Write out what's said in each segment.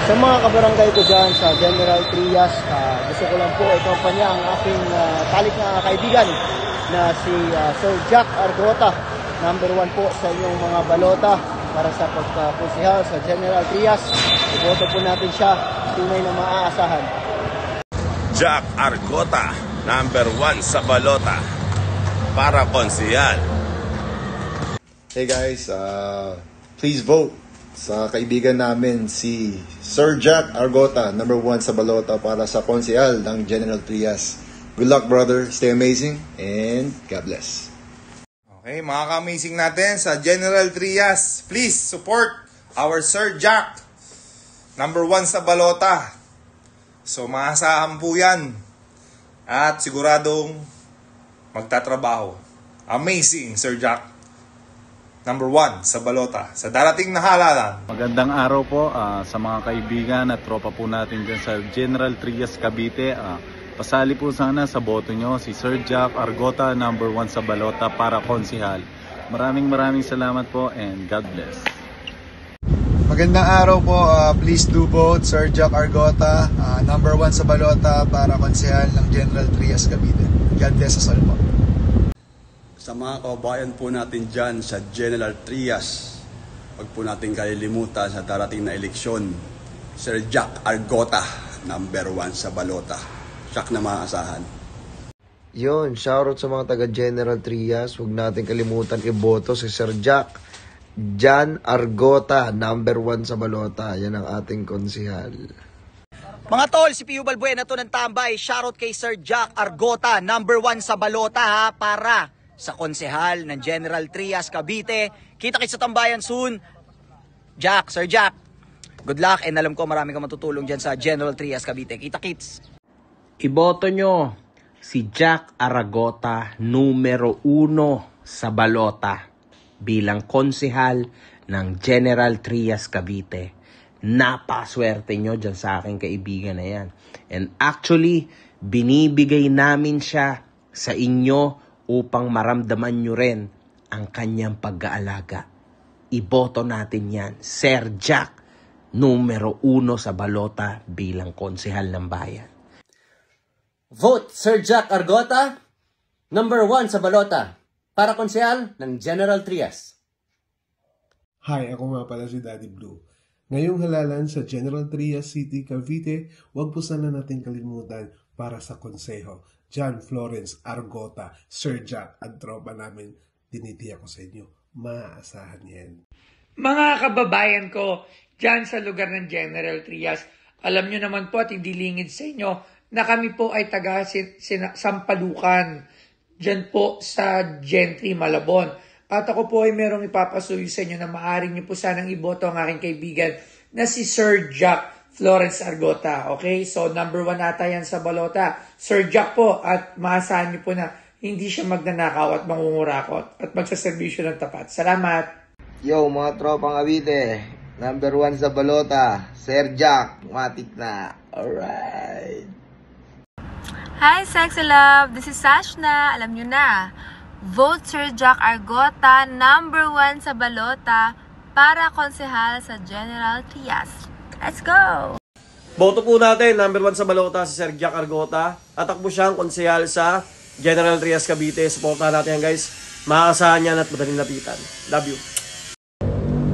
Sa mga kabarangay ko dyan sa General Trias, gusto ko lang po ikumpanya ang aking talik na kaibigan na si Sir Jack Argota. Number 1 po sa inyong mga balota para sa pagkakonsihal sa General Trias. Iboto po natin siya, tunay na maaasahan. Jack Argota, number 1 sa balota para konsihal. Hey guys, please vote sa kaibigan namin si Sir Jack Argota, number 1 sa balota para sa konsihal ng General Trias. Good luck, brother. Stay amazing and God bless. Okay, mga ka-amazing natin sa General Trias, please support our Sir Jack, number 1 sa balota. So, maasahan po yan. At siguradong magtatrabaho. Amazing, Sir Jack. Number 1 sa balota. Sa darating na halalan. Magandang araw po sa mga kaibigan at tropa po natin dyan sa General Trias, Cavite. Pasali po sana sa boto nyo si Sir Jack Argota, number 1 sa balota para konsihal. Maraming salamat po and God bless. Magandang araw po. Please do vote Sir Jack Argota, number 1 sa balota para konsihal ng General Trias, Cavite. God bless us all po. Sa mga kababayan po natin dyan sa General Trias, huwag po natin kalilimutan sa darating na eleksyon, Sir Jack Argota, number 1 sa balota. Jack na maasahan. Yun, shoutout sa mga taga General Trias. Huwag natin kalimutan iboto si Sir Jack Jan Argota, number 1 sa balota. Yan ang ating konsihal. Mga tol, si Pio Balbuena to ng tambay. Shoutout kay Sir Jack Argota, number 1 sa balota ha, para sa konsehal ng General Trias, Cavite. Kita-kits sa tambayan soon. Jack, Sir Jack, good luck and alam ko marami kang matutulong dyan sa General Trias, Cavite. Kita-kits. Iboto nyo si Jack Argota, numero 1 sa balota bilang konsehal ng General Trias, Cavite. Napaswerte nyo dyan sa aking kaibigan na yan. And actually, binibigay namin siya sa inyo upang maramdaman nyo rin ang kanyang pag-aalaga. Iboto natin yan. Sir Jack, numero 1 sa balota bilang konsehal ng bayan. Vote Sir Jack Argota, number 1 sa balota para konsehal ng General Trias. Hi, ako nga pala si Daddy Blue. Ngayong halalan sa General Trias City, Cavite, huwag po sana natin kalimutan para sa konseho. John Florence Argota, Sir Jack, ang tropa namin, tinitiyak ko sa inyo. Maaasahan yan. Mga kababayan ko, dyan sa lugar ng General Trias, alam nyo naman po at hindi lingid sa inyo na kami po ay taga Sampalukan, dyan po sa Gentry, Malabon. At ako po ay merong ipapasuyo sa inyo na maaari nyo po sanang iboto ang aking kaibigan na si Sir Jack Florence Argota. Okay? So, number 1 ata yan sa balota. Sir Jack po, at maasahan nyo po na hindi siya magnanakaw at mangungurakot at magsaservisyo ng tapat. Salamat! Yo, mga tropang Cavite, number 1 sa balota, Sir Jack, matik na. Alright! Hi, Sexy Love! This is Sashna. Alam nyo na, vote Sir Jack Argota, number 1 sa balota para konsehal sa General Trias. Let's go! Boto po natin, number 1 sa balota si Sir Jack Argota. Atakbo siyang konsehal sa General Trias, Cavite. Supportahan natin yan, guys. Makakasahan yan at madaling lapitan. Love you!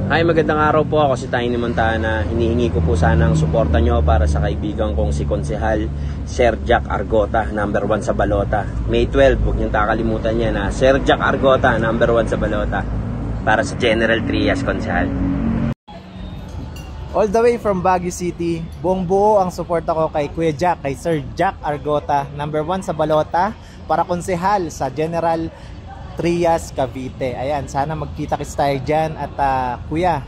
Hi, magandang araw po. Ako si Tiny Montana. Hinihingi ko po sana ang suporta nyo para sa kaibigan kong si konsehal Sir Jack Argota, number 1 sa balota. May 12, huwag niyong kakalimutan yan ha. Sir Jack Argota, number 1 sa balota para sa General Trias konsehal. All the way from Baguio City, buong buo ang suporta ko kay Kuya Jack, kay Sir Jack Argota, number 1 sa balota para konsehal sa General Trias, Cavite. Ayan, sana magkita-kits tayo dyan. At kuya,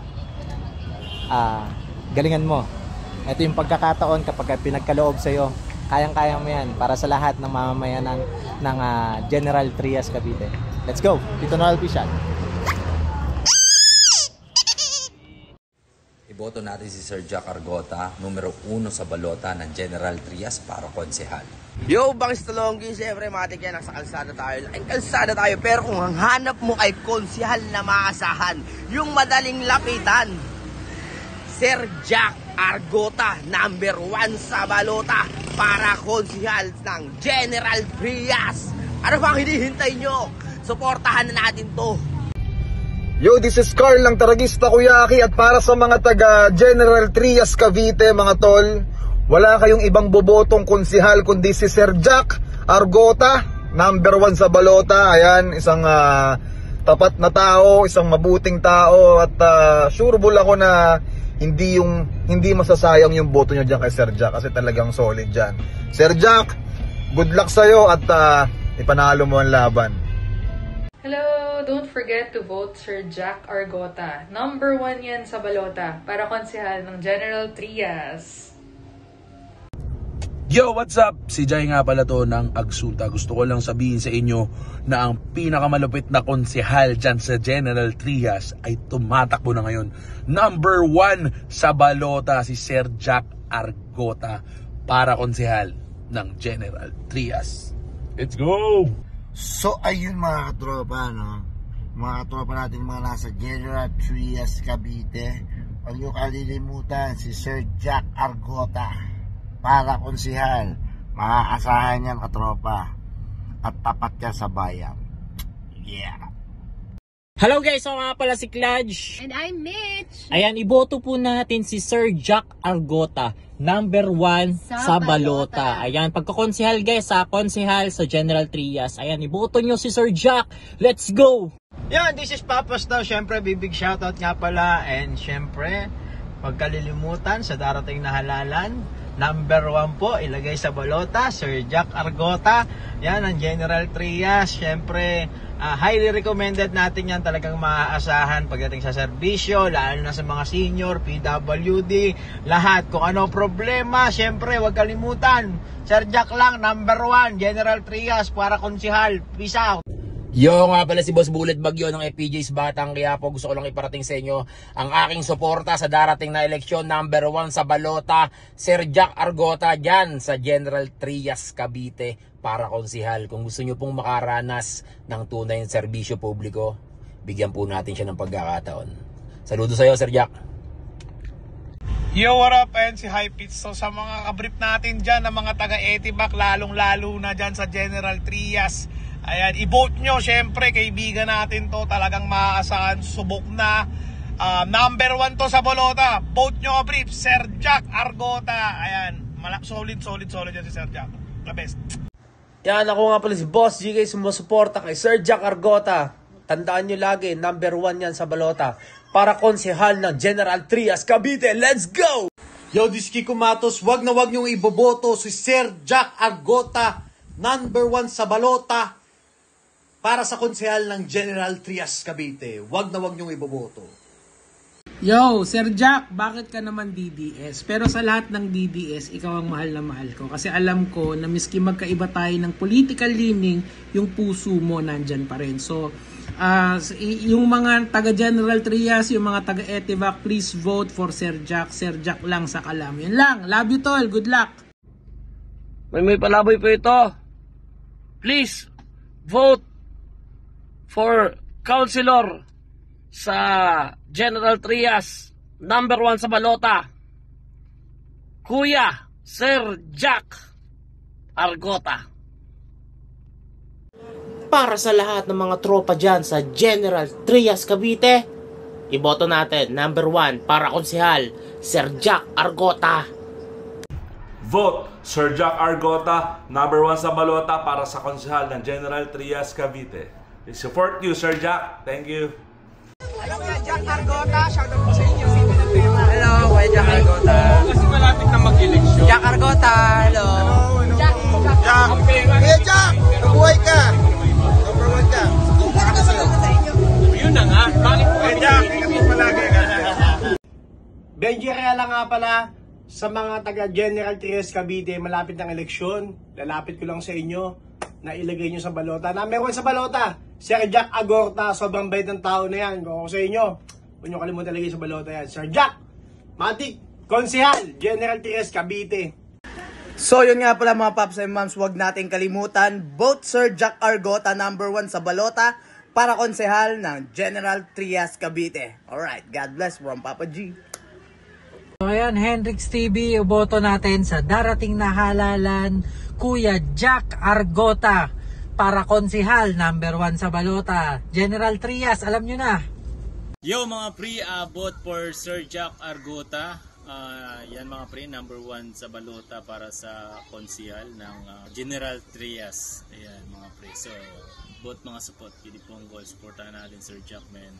galingan mo. Ito yung pagkakataon kapag pinagkaloob sa'yo. Kayang-kaya mo yan para sa lahat ng mamamayan ng General Trias, Cavite. Let's go! Dito na Alpishan. Iboto natin si Sir Jack Argota, numero 1 sa balota ng General Trias para konsehal. Yo, Bangs Talonggi, siyempre matik yan, nasa kalsada tayo. Ay, kalsada tayo, pero kung ang hanap mo ay konsehal na maasahan, yung madaling lapitan, Sir Jack Argota, number 1 sa balota para konsihal ng General Trias. Ano bang hinihintay nyo? Suportahan na natin to. Yo, this is Carl ng Taragista Kuyaki at para sa mga taga General Trias Cavite mga tol, wala kayong ibang bobotong konsihal kundi si Sir Jack Argota, number 1 sa balota. Ayan, isang tapat na tao, isang mabuting tao at sureball ako na hindi masasayang yung boto nyo dyan kay Sir Jack kasi talagang solid dyan. Sir Jack, good luck sa'yo at ipanalo mo ang laban. Hello! Don't forget to vote Sir Jack Argota. Number 1 yan sa balota para konsehal ng General Trias. Yo, what's up? Si Jai nga pala to ng Agsunta. Gusto ko lang sabihin sa inyo na ang pinakamalupit na konsehal dyan sa General Trias ay tumatakbo na ngayon. Number 1 sa balota si Sir Jack Argota para konsehal ng General Trias. Let's go! So ayun mga katropa, no? Mga katropa natin mga nasa General Trias Cavite, huwag nyo kalilimutan si Sir Jack Argota para konsihal. Maaasahan yan katropa at tapat ka sa bayan. Yeah. Hello guys, so nga pala si Kludge. And I'm Mitch. Ayan, iboto po natin si Sir Jack Argota, number 1 sa balota. Ayan, pagkakonsehal guys, konsehal sa General Trias. Ayan, iboto nyo si Sir Jack. Let's go! Yan, this is Papa Stow. Syempre, big shoutout nga pala. And syempre, pagkalilimutan sa darating na halalan, number 1 po, ilagay sa balota, Sir Jack Argota. Yan, ang General Trias. Syempre, highly recommended natin yan, talagang maaasahan pagdating sa serbisyo, lalo na sa mga senior, PWD, lahat. Kung ano problema, syempre, huwag kalimutan. Sir Jack lang, number 1, General Trias para konsihal. Peace out! Yo, nga pala si Boss Bullet Bagyo ng FPJ's Batang Quiapo. Gusto ko lang iparating sa inyo ang aking suporta sa darating na eleksyon. Number 1 sa balota, Sir Jack Argota dyan sa General Trias Cavite para konsihal. Kung gusto nyo pong makaranas ng tunay na serbisyo publiko, bigyan po natin siya ng pagkakataon. Saludo sa iyo, Sir Jack. Yo, what up? And si High Pitch. So sa mga kabrief natin dyan, na mga taga-Etibac, lalong-lalo na dyan sa General Trias, ayan, i-vote nyo, syempre, kaibigan natin to, talagang maaasahan, subok na. Number 1 to sa balota. Vote nyo, brief, Sir Jack Argota. Ayan, solid yan si Sir Jack. The best. Yan, ako nga pala si Boss GK, sumusuporta kay Sir Jack Argota. Tandaan nyo lagi, number 1 yan sa balota para konsehal ng General Trias Cavite. Let's go! Yo, this Kiko Matos, wag na wag nyong iboboto si Sir Jack Argota, number 1 sa balota para sa konsehal ng General Trias Cavite. Wag na wag nyong iboboto. Yo, Sir Jack, bakit ka naman DDS? Pero sa lahat ng DDS, ikaw ang mahal na mahal ko. Kasi alam ko na miski magkaiba tayo ng political leaning, yung puso mo nandyan pa rin. So, yung mga taga-General Trias, yung mga taga-Etivac, please vote for Sir Jack. Sir Jack lang sa kalam. Yun lang. Love you, tol. Good luck. May palaboy po ito. Please, vote for Councilor sa General Trias, number 1 sa balota, Kuya Sir Jack Argota. Para sa lahat ng mga tropa dyan sa General Trias Cavite, iboto natin number 1 para konsehal, Sir Jack Argota. Vote Sir Jack Argota, number 1 sa balota para sa konsehal ng General Trias Cavite. We support you, Sir Jack. Thank you. Hello, Kuya Jack Argota. Shoutout po sa inyo. Hello, Kuya Jack Argota. Kasi malapit na mag-eleksyon. Jack Argota, hello. Jack. Kuya Jack, mabuhay ka. Number 1 ka. Yun na nga. Bakit Kuya Jack? Ingat mo palagi ka. Benji Reala nga pala, sa mga taga-General Trias Cavite, malapit ng eleksyon, lalapit ko lang sa inyo na ilagay nyo sa balota. Number 1 sa balota, Sir Jack Argota. Sobrang bait ng tao na yan. Kung ako sa inyo, huwag nyo kalimutan lagay sa balota yan. Sir Jack, Matik, Konsehal, General Trias Cavite. So yun nga pala mga paps and moms, huwag natin kalimutan, vote Sir Jack Argota, number 1 sa balota para konsehal ng General Trias Cavite. Alright, God bless from Papa G. So ayan, Hendrix TV, uboto natin sa darating na halalan, Kuya Jack Argota para konsihal, number 1 sa balota. General Trias, alam nyo na. Yo mga pre, vote for Sir Jack Argota. Yan mga pre, number 1 sa balota para sa konsihal ng General Trias. Ayan mga pre, so vote mga support, hindi pong goal, supportahan natin Sir Jack, man.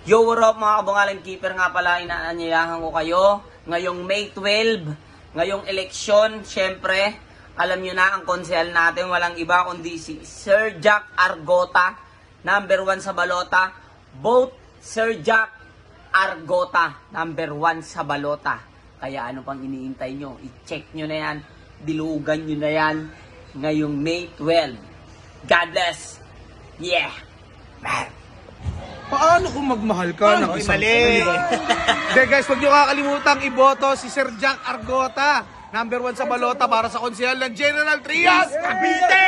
Yo, what up mga kabungalan keeper, nga pala inaanyayahan ko kayo ngayong May 12, ngayong eleksyon. Syempre, alam nyo na ang konsehal natin, walang iba kundi si Sir Jack Argota, number 1 sa balota. Vote Sir Jack Argota, number 1 sa balota. Kaya ano pang iniintay nyo? I-check nyo na yan, dilugan nyo na yan ngayong May 12. God bless. Yeah. Paano kung magmahal ka ng isang mali? Hindi guys, huwag nyo kakalimutang iboto si Sir Jack Argota, number 1 sa balota para sa konsehal ng General Trias, Cavite!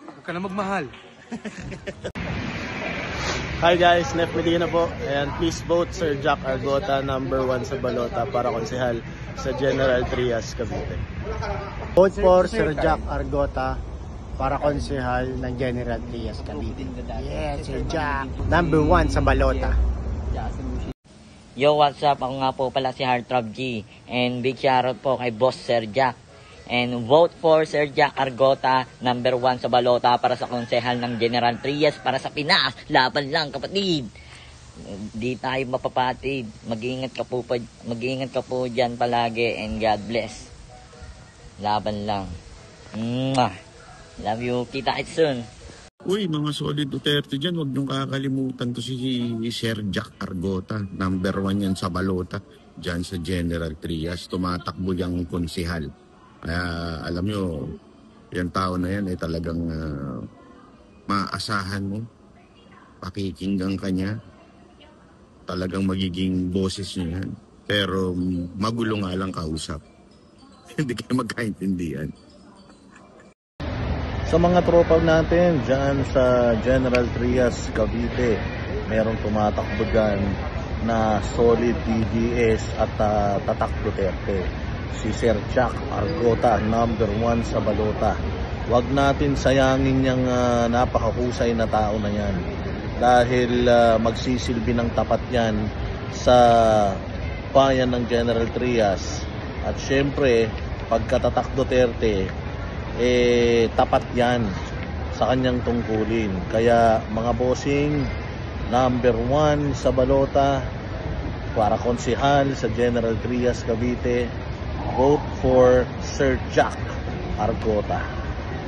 Huwag ka na magmahal. Hi guys, Nef Medina po. And please vote Sir Jack Argota, number 1 sa balota para konsehal sa General Trias, Cavite. Vote for Sir Jack Argota para konsehal ng General Trias, Cavite. Yes, Sir Jack. Number 1 sa balota. Yo, what's up? Ako nga po pala si Heartthrob G. And big shoutout po kay Boss Sir Jack. And vote for Sir Jack Argota, number 1 sa balota para sa konsehal ng General Trias para sa Pinas. Laban lang kapatid. Di tayo mapapatid. Mag-iingat ka po dyan palagi and God bless. Laban lang. Mwah! Love you. Kita-kits soon. Uy, mga solid Duterte dyan, huwag niyong kakalimutan to si Sir Jack Argota. Number 1 yan sa balota, dyan sa General Trias. Tumatakbo yung konsihal. Alam nyo, yung tao na yan ay talagang maasahan mo. Pakikinggan ka niya. Talagang magiging boses niya yan. Pero magulo nga lang kausap. Hindi kayo magkaintindihan. Sa mga tropa natin dyan sa General Trias, Cavite, merong tumatakbo dyan na solid DDS at tatak Duterte. Si Sir Jack Argota, number 1 sa balota. Huwag natin sayangin yung napakahusay na tao na yan. Dahil magsisilbi ng tapat yan sa bayan ng General Trias. At syempre, pagkatatak Duterte, tapat yan sa kanyang tungkulin. Kaya mga bossing, number 1 sa balota para konsehal sa General Trias, Cavite, vote for Sir Jack Argota.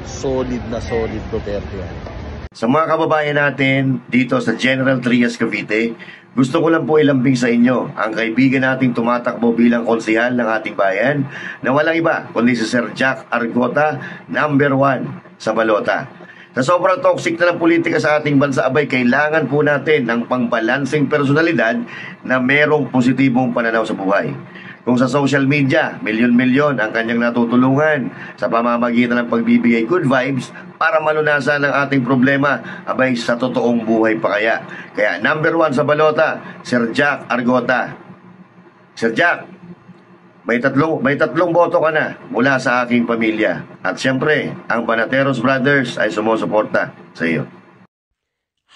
Solid na solid Duterte yan. Sa mga kababayan natin dito sa General Trias, Cavite, gusto ko lang po ilambing sa inyo ang kaibigan nating tumatakbo bilang konsehal ng ating bayan na walang iba kundi si Sir Jack Argota, number 1 sa balota. Sa sobrang toxic na ng politika sa ating bansa, abay, kailangan po natin ng pangbalansing personalidad na merong positibong pananaw sa buhay. Kung sa social media, milyon-milyon ang kanyang natutulungan sa pamamagitan ng pagbibigay good vibes para malunasan ang ating problema, abay, sa totoong buhay pa kaya. Kaya number 1 sa balota, Sir Jack Argota. Sir Jack, may tatlong boto ka na mula sa aking pamilya. At syempre, ang Banateros Brothers ay sumusuporta sa iyo.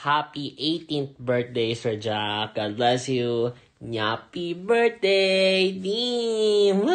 Happy 18th birthday, Sir Jack. God bless you. Happy birthday, team!